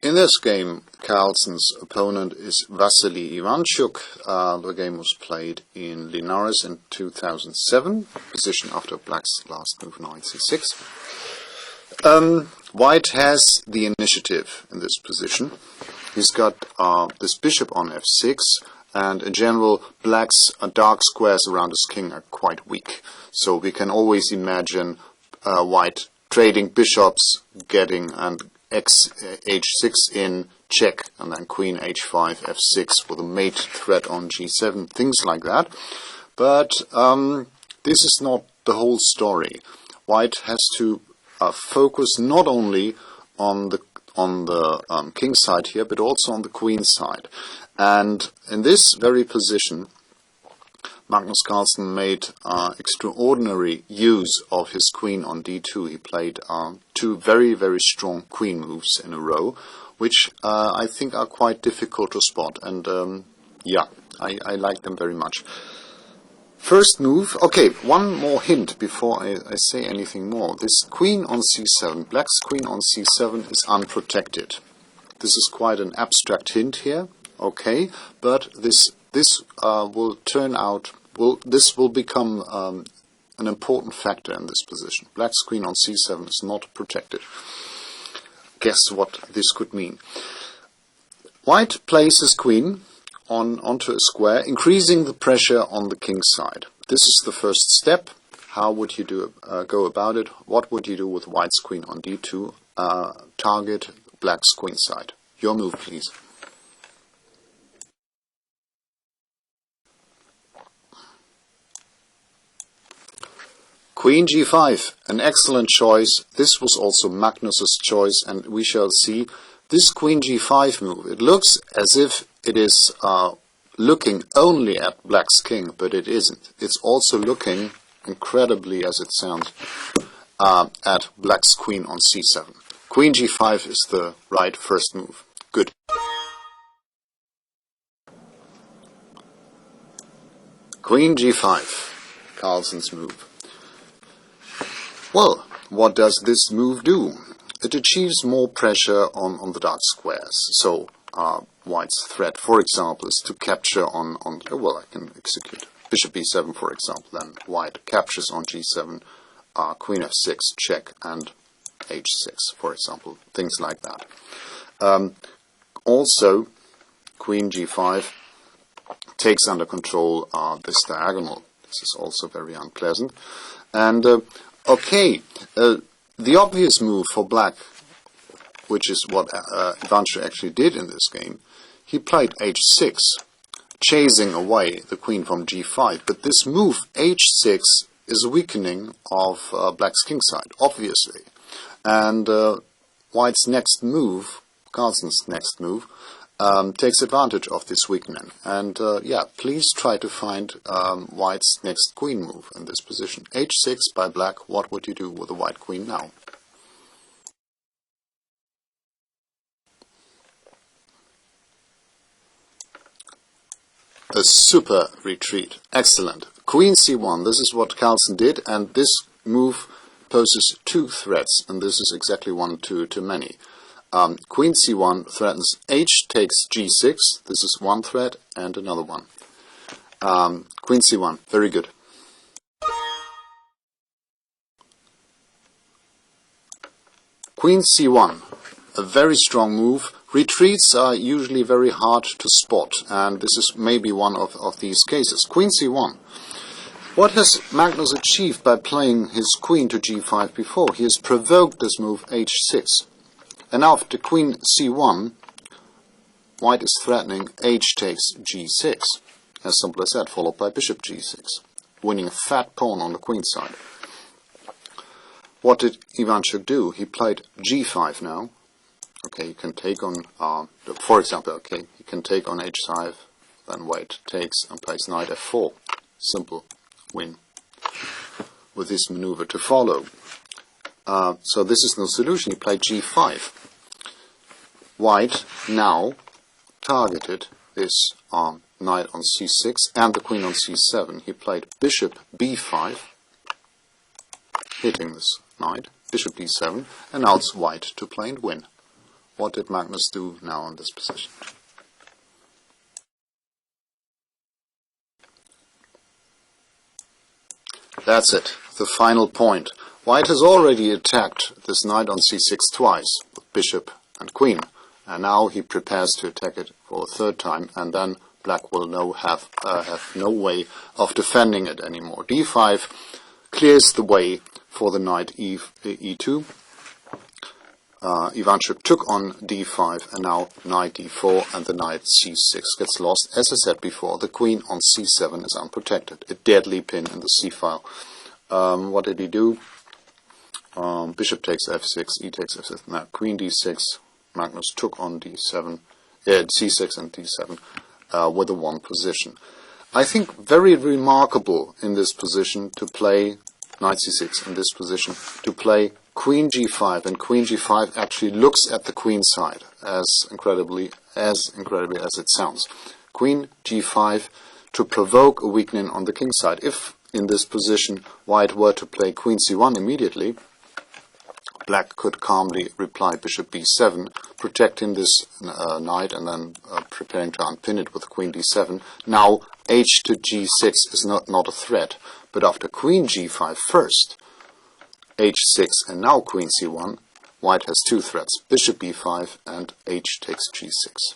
In this game, Carlsen's opponent is Vasily Ivanchuk. The game was played in Linares in 2007, position after Black's last move, knight c6. White has the initiative in this position. He's got this bishop on f6, and in general, Black's dark squares around his king are quite weak. So we can always imagine White trading bishops, getting h6 in, check, and then queen h5, f6 with a mate threat on g7, things like that. But this is not the whole story. White has to focus not only on the king side here, but also on the queen side. And in this very position, Magnus Carlsen made extraordinary use of his queen on d2. He played two very, very strong queen moves in a row, which I think are quite difficult to spot. And yeah, I like them very much. First move, okay, one more hint before I say anything more. This queen on c7, Black's queen on c7 is unprotected. This is quite an abstract hint here, okay, but this will turn out, this will become an important factor in this position. Black's queen on c7 is not protected. Guess what this could mean. White plays his queen onto a square, increasing the pressure on the king side. This is the first step. How would you go about it? What would you do with White's queen on d2? Target Black's queen side. Your move, please. Queen g5, an excellent choice. This was also Magnus's choice, and we shall see this queen g5 move. It looks as if it is looking only at Black's king, but it isn't. It's also looking, incredibly as it sounds, at Black's queen on c7. Queen g5 is the right first move. Good. Queen g5, Carlsen's move. Well, what does this move do? It achieves more pressure on the dark squares. So White's threat, for example, is to capture on well, I can execute bishop b7, for example. Then White captures on g7, queen f6, check, and h6, for example. Things like that. Also, queen g5 takes under control this diagonal. This is also very unpleasant. And okay, the obvious move for Black, which is what Ivanchuk actually did in this game, he played h6, chasing away the queen from g5. But this move, h6, is a weakening of Black's king side, obviously. And White's next move, Carlsen's next move, takes advantage of this weakening. And yeah, please try to find White's next queen move in this position. h6 by Black, what would you do with the white queen now? A super retreat. Excellent. Queen c1, this is what Carlsen did, and this move poses two threats, and this is exactly one too many. Queen c1 threatens h takes g6, this is one threat, and another one. Queen c1, very good. Queen c1, a very strong move. Retreats are usually very hard to spot, and this is maybe one of these cases. Queen c1. What has Magnus achieved by playing his queen to g5 before? He has provoked this move h6. And after queen c1, White is threatening h takes g6. As simple as that, followed by bishop g6, winning a fat pawn on the queen side. What did Ivanchuk do? He played g5 now. Okay, you can take on, for example, okay, you can take on h5, then White takes and plays knight f4. Simple win with this maneuver to follow. So this is no solution. He played g5. White now targeted this knight on c6 and the queen on c7. He played bishop b5, hitting this knight, bishop d7, and now it's White to play and win. What did Magnus do now in this position? That's it, the final point. White has already attacked this knight on c6 twice, with bishop and queen, and now he prepares to attack it for a third time, and then black will have no way of defending it anymore. d5 clears the way for the knight e2. Ivanchuk took on d5, and now knight d4, and the knight c6 gets lost. As I said before, the queen on c7 is unprotected, a deadly pin in the c-file. What did he do? Bishop takes f6, e takes f6. Now queen d6. Magnus took on d7, c6 and d7 with a 1 position. I think very remarkable in this position to play knight c6, in this position to play queen g5, and queen g5 actually looks at the queen side, as incredibly as it sounds. Queen g5 to provoke a weakening on the king side. If in this position white were to play queen c1 immediately, black could calmly reply bishop b7, protecting this knight and then preparing to unpin it with queen d7. Now h to g6 is not a threat, but after queen g5 first, h6 and now queen c1, white has 2 threats, bishop b5 and h takes g6.